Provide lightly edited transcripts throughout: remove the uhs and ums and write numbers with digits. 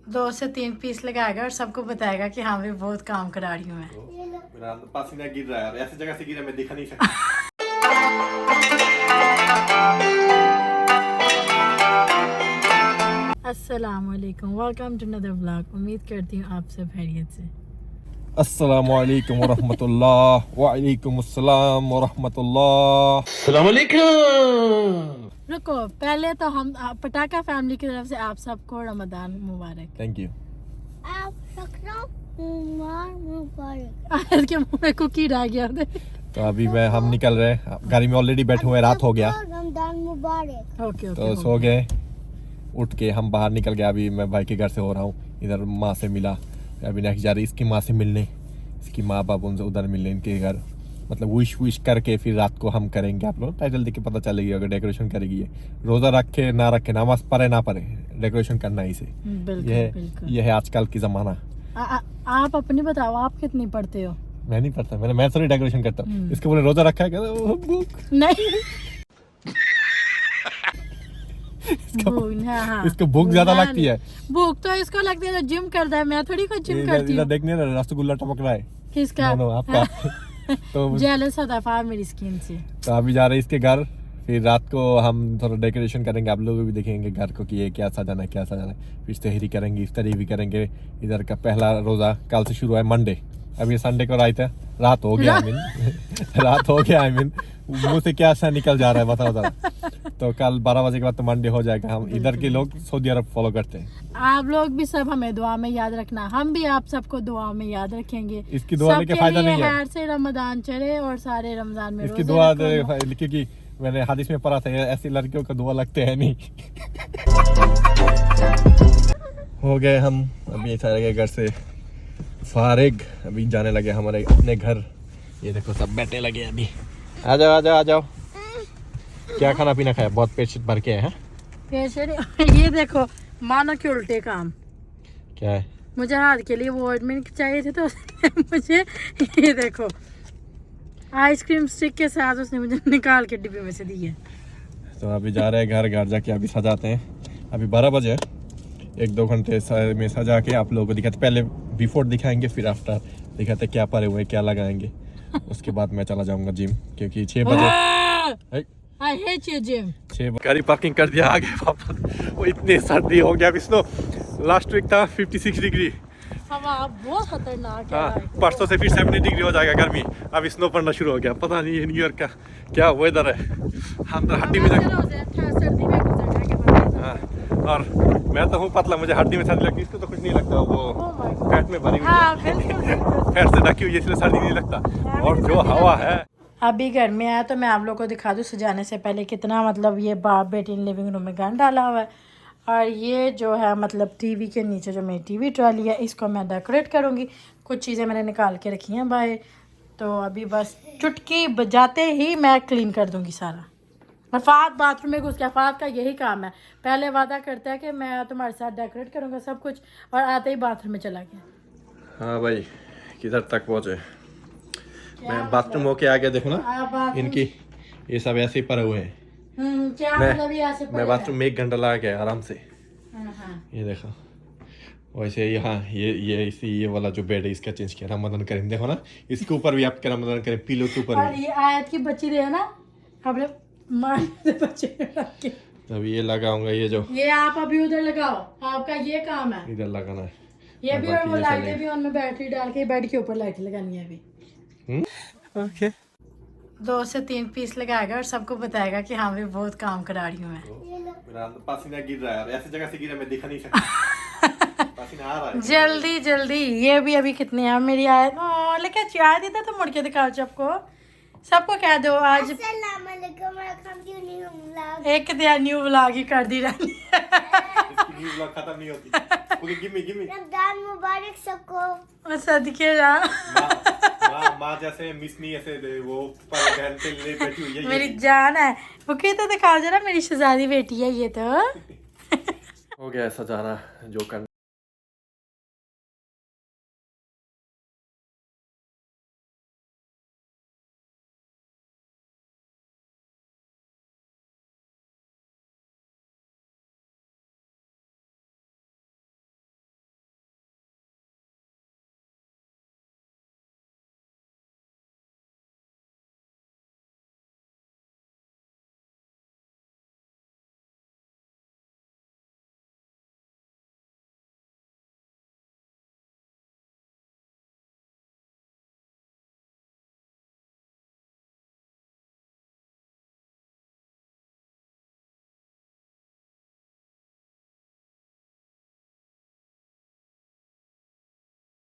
2 से 3 पीस लगाएगा और सबको बताएगा कि हाँ भी बहुत काम करा रही हूँ मैं। मेरा पसीना गिर रहा है और ऐसी जगह से गिरा मैं दिखा नहीं सकता। अस्सलामुअलैकुम, वेलकम टू अनदर व्लॉग। उम्मीद करती हूँ आप सब खैरियत से। अस्सलामुअलैकुम वरहमतुल्लाह वालेकुम अस्सलाम वरहमतुल्लाह। अस्सलाम वालेकुम। रुको, पहले तो हम पटाखा फैमिली की तरफ से आप सबको रमजान मुबारक। Thank you. आप सबको मुबारक। के मुंह में कुकी रह गया। तो अभी हम निकल रहे हैं, गाड़ी में ऑलरेडी बैठे हुए, रात हो गया रमजान मुबारक। ओके तो सो गए। उठ के हम बाहर निकल गए। अभी मैं भाई के घर से हो रहा हूँ, इधर माँ से मिला। अभी नेक्स्ट जा रही इसकी माँ से मिलने, इसकी माँ बाप उनसे उधर मिलने इनके घर, मतलब विश करके फिर रात को हम करेंगे। आप लोग टाइटल देख के पता चलेगी अगर डेकोरेशन करेगी। ये रोज़ा रखे ना रखे, नमाज पढ़े ना पढ़े, डेकोरेशन करना ही से। ये है आजकल की ज़माना। आप अपनी बताओ, आप कितनी पढ़ते हो? मैं नहीं पढ़ता, मैं थोड़ी डेकोरेशन करता हूँ। इसके बोले रोज़ा रखा है, नहीं। इसको भूख ज्यादा लगती है। भूख तो इसको लगती है जो जिम करता है, मैं थोड़ी कुछ जिम करती हूँ। देखने ना रसगुल्ला टपक रहा है। किसका? आपका। तो जेलस होता है मेरी स्किन से। तो अभी जा रहे इसके घर, फिर रात को हम थोड़ा डेकोरेशन करेंगे। आप लोग भी देखेंगे घर को कि ये क्या सजाना है, क्या सजाना है। फिर सहरी करेंगे, इफ्तारी भी करेंगे। इधर का पहला रोज़ा कल से शुरू है, मंडे। अभी संडे को रात हो गया। रात हो गया। मुंह से क्या सा निकल जा रहा है बताओ जरा। तो कल 12 बजे के बाद तो मंडे हो जाएगा। हम इधर के लोग सऊदी अरब फॉलो करते हैं। आप लोग भी सब हमें दुआ में याद रखना, हम भी आप सबको दुआ में याद रखेंगे। इसकी दुआ लेके फायदा नहीं है। से रमजान चले और सारे रमजान में इसकी दुआ क्योंकि मैंने हदीस में पढ़ा था ऐसी लड़कियों को दुआ लगते हैं नहीं। हो गए हम अभी सारे घर से फारिग, अभी जाने लगे हमारे अपने घर। ये देखो सब बैठने लगे अभी। आ जाओ आ जाओ आ जाओ। क्या खाना पीना खाया? बहुत पेट भर के है। ये देखो, मानो के उल्टे काम। क्या है? मुझे हाथ के लिए वो ऑर्डमेंट चाहिए थे, तो मुझे ये देखो आइसक्रीम स्टिक के साथ उसने मुझे निकाल के डिब्बे में से दी है। तो अभी जा रहे हैं घर जाके अभी सजाते हैं। अभी 12 बजे, 1-2 घंटे में सजा के आप लोगों को दिखाते। पहले बिफोर दिखाएंगे, फिर आफ्टर दिखाते क्या परे हुए, क्या लगाएंगे। उसके बाद मैं चला जाऊंगा जिम, क्योंकि 6 बजे I hate you, Jim. 6 गाड़ी पार्किंग कर दिया आगे वापस। वो इतनी सर्दी हो गया। अभी स्नो, लास्ट वीक था 56 डिग्री। हवा बहुत खतरनाक है। हाँ, परसों से फिर 70 डिग्री हो जाएगा गर्मी। अभी स्नो पड़ना शुरू हो गया। पता नहीं न्यूयॉर्क का क्या वेदर है। हम तो हड्डी में हाँ, और मैं तो हूँ पतला, मुझे हड्डी में सर्दी लगती है। इसको तो कुछ नहीं लगता, वो फैट में भरी हुई है। फैट से ढकी हुई है, इसलिए सर्दी नहीं लगता। और जो हवा है अभी घर में आया तो मैं आप लोगों को दिखा दूँ सजाने से पहले कितना, मतलब ये बाप बेटी ने लिविंग रूम में गान डाला हुआ है। और ये जो है मतलब टीवी के नीचे जो मेरी टीवी ट्रॉली है, इसको मैं डेकोरेट करूँगी। कुछ चीज़ें मैंने निकाल के रखी हैं बाहर, तो अभी बस चुटकी बजाते ही मैं क्लीन कर दूँगी सारा। और फात बाथरूम में घुस गया। फात का यही काम है, पहले वादा करता है कि मैं तुम्हारे साथ डेकोरेट करूँगा सब कुछ, और आते ही बाथरूम में चला गया। हाँ भाई, किधर तक पहुँचे? मैं बाथरूम होके आ गया। देखो ना इनकी ये सब ऐसे ही पड़े हुए हैं। मैं बाथरूम में 1 घंटा लगा गया आराम से। ये देखो, वैसे यहाँ ये वाला जो बेड है इसका चेंज किया, रमजान करीम। देखो ना इसके ऊपर भी आपके रमजान करीम, पिलो के ऊपर भी। ये आयत की बच्ची दे ना अपने मारने बच्चे के। अभी ये लगाऊंगा, ये जो ये आप अभी उधर लगाओ, आपका ये काम है, इधर लगाना है। ये भी। और वो लाइटें भी उनमें बैटरी डाल के बेड के ऊपर लाइट लगानी है अभी। ओके। 2 से 3 पीस लगाएगा और सबको बताएगा कि हाँ भी बहुत काम करा रही हूँ मैं। मेरा पसीना गिर रहा है, ऐसी जगह से गिरा मैं दिखा नहीं सकता। पसीना आ रहा है। जल्दी जल्दी। ये भी अभी कितने हैं मेरी आयत। लेकिन चाय देता तो मुड़ के दिखाओ सबको कह दो आज एक न्यू व्लॉग ही कर दी रानी। न्यू व्लॉग खत्म नहीं होती। ओके, गिव मी रमजान मुबारक सबको। सदके जा। माँ जैसे मिस नहीं ऐसे वो बहन के लिए बैठी हुई है। मेरी जान है। बुके तो दिखाओ जरा, मेरी शहजादी बेटी है ये तो। हो गया सजाना जो करना।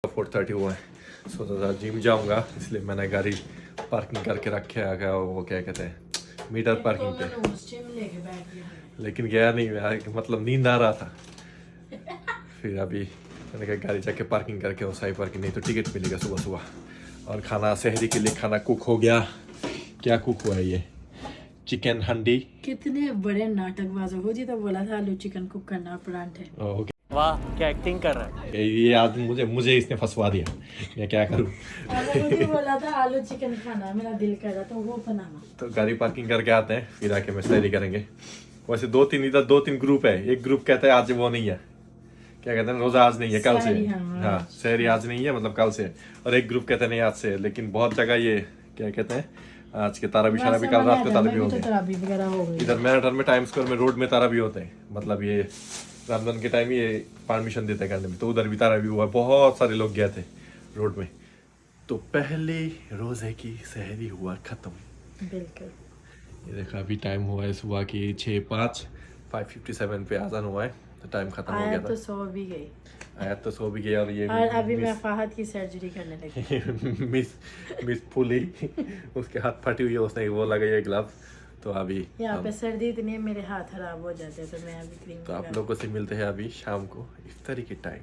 4:30 हुआ है, सोचा था जिम जाऊंगा, इसलिए मैंने गाड़ी पार्किंग करके रखे है, वो क्या कहते हैं मीटर पार्किंग पे, लेकिन गया नहीं यार, मतलब नींद आ रहा था। फिर अभी मैंने कहा गाड़ी जाके पार्किंग करके वो सही पार्किंग, नहीं तो टिकट मिलेगा सुबह सुबह। और खाना सहरी के लिए खाना कुक हो गया। क्या कुक हुआ है ये? चिकन हंडी। कितने बड़े नाटकबाज हो जी, तो बोला था आलू चिकन कुक करना परांठे। ओके, वाह क्या एक्टिंग कर रहा है ये आज मुझे इसने फंसवा दिया, मैं क्या करूं। मुझे बोला था आलू चिकन खाना, मेरा दिल कर रहा था वो बनाना। तो गाड़ी पार्किंग करके आते हैं, फिर आके मैं सहरी करेंगे। वैसे दो तीन ग्रुप है। एक ग्रुप कहता है आज वो नहीं है, क्या कहते हैं रोजा आज नहीं है, कल से। हाँ, सहरी आज नहीं है, मतलब कल से। और एक ग्रुप कहते हैं नहीं आज से, लेकिन बहुत जगह ये क्या कहते हैं आज के ताराबी शराबी, कल रात को ताराबी हो गई। इधर मैराथन में टाइम स्क्वायर में रोड में ताराबी होते हैं, मतलब ये रमजान के टाइम ये परमिशन देते हैं करने में, तो उधर भी ताराबी हुआ, बहुत सारे लोग गए थे रोड में। तो पहले रोजे की सहरी हुआ खत्म। बिल्कुल। ये देखो अभी टाइम हुआ है सुबह की 6:05, 5:57 पे आजान हुआ है, तो टाइम खत्म हो गया था। तो सो भी गई, आयत तो सो भी गया। और ये और अभी मैं फहद की सर्जरी करने लगी। मिस फूली, उसके हाथ फटी हुई है, उसने वो लगाई है ग्लव्स। तो अभी यहाँ पे सर्दी इतनी है, मेरे हाथ खराब हो जाते हैं, तो मैं अभी क्रीम। तो आप लोगों से मिलते हैं अभी शाम को इफ्तारी के टाइम।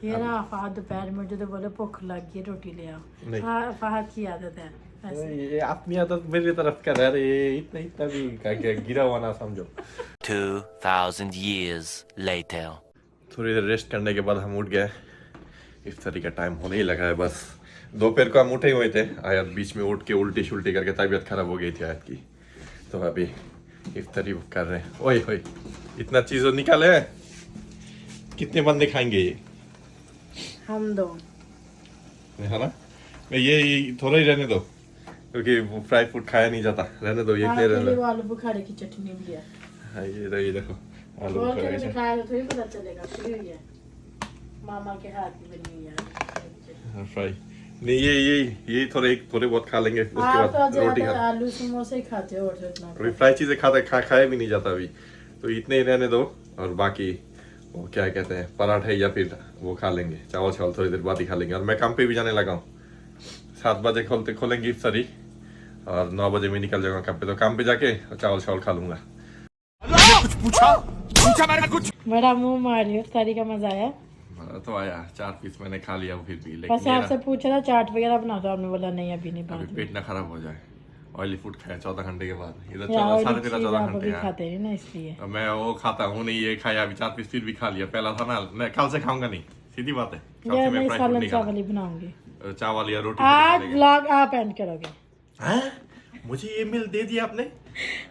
ये ना फहद दोपहर में मुझे तो बोले भूख लग गई रोटी ले आओ। फहद की आदत है ऐसे। ये अपनी आदत मेरी तरफ कर रहा है, ये इतना भी क्या गिरा हुआ ना समझो। 2000 years later थोड़ी देर रेस्ट करने के बाद हम उठ गए, इफ्तारी का टाइम होने ही लगा है बस। दोपहर को हम उठे हुए थे, आयत बीच में उठ के उल्टी शुल्टी करके तबीयत खराब हो गई थी आयत की, तो अभी इफ्तारी कर रहे हैं। ओए होए, इतना चीज़ों निकाले हैं, कितने बंदे खाएंगे ये? हम दो है ना, ये थोड़ा ही रहने दो, क्योंकि वो फ्राई फूड खाया नहीं जाता, रहने दो ये रहने दो। आलू बुखारे की चटनी भी है। हाँ ये देखो आलू बोल बुखारे के की दिखाया तो थोड़ी पता चलेगा, फ्री हुई है मामा के हाथ की बनी हुई है फ्राई। नहीं ये थोड़े बहुत खा लेंगे, उसके आप बाद तो रोटी ज्यादा खा। आलू समोसे ही खाते हो और तो इतना अभी फ्राई चीजें खाया भी नहीं जाता अभी, तो इतने ही रहने दो। और बाकी वो क्या कहते हैं पराठे या फिर वो खा लेंगे, चावल थोड़ी देर बाद ही खा लेंगे। और मैं काम पे भी जाने लगा हूँ, 7 बजे खोलेंगे इफ्तारी और 9 बजे मैं निकल जाऊंगा काम पे, तो काम पे जाके चावल खा लूंगा। कुछ पूछा कुछ बड़ा मुंह मारी हो, इफ्तारी का मजा आया? तो आया 4 पीस मैंने खा लिया फिर भी, बस लेकिन आपसे पूछा था चाट वगैरह बना दो, आपने बोला नहीं अभी नहीं अभी बात पेट ना खराब हो जाए। ऑयली फूड खाया 14 घंटे के बाद, इधर या 14 घंटे हैं। खाते हैं ना इसलिए। अब मैं वो खाता हूँ नहीं, ये खाया अभी 4 पीस फिर भी खा लिया। पहला था ना, मैं कल से खाऊंगा नहीं, सीधी बात है। कल या से मैं नहीं फ्राई फूड सालन नहीं चावल खाना, ही बनाऊंगी चावल या रोटी आज। खा व्लॉग आप एंड करोगे? हैं? मुझे ये मिल दे दिया आपने।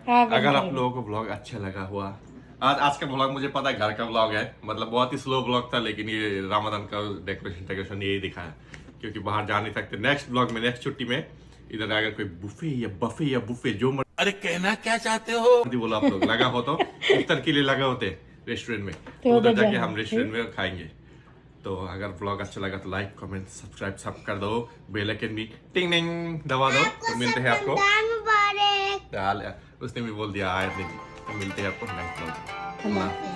आप अगर आप लोगों को ब्लॉग अच्छा लगा हुआ, आज का ब्लॉग मुझे पता है घर का ब्लॉग है, मतलब बहुत ही स्लो ब्लॉग था, लेकिन ये रमजान का डेकोरेशन यही दिखाया, क्योंकि बाहर जा नहीं सकते। नेक्स्ट ब्लॉग में, नेक्स्ट छुट्टी में इधर अगर कोई बुफे जो अरे कहना क्या चाहते हो बोला आप लोग लगा हो तो इफ्तार के लिए लगा होते रेस्टोरेंट में, तो तो उधर उधर जाके जाना, हम रेस्टोरेंट में खाएंगे। तो अगर ब्लॉग अच्छा लगा तो लाइक कमेंट सब्सक्राइब सब कर दो, बेल आइकन भी टिंग टिंग दबा दो। तो मिलते हैं आपको, उसने भी बोल दिया आयत ने, तो मिलते हैं आपको नेक्स्ट ब्लॉग।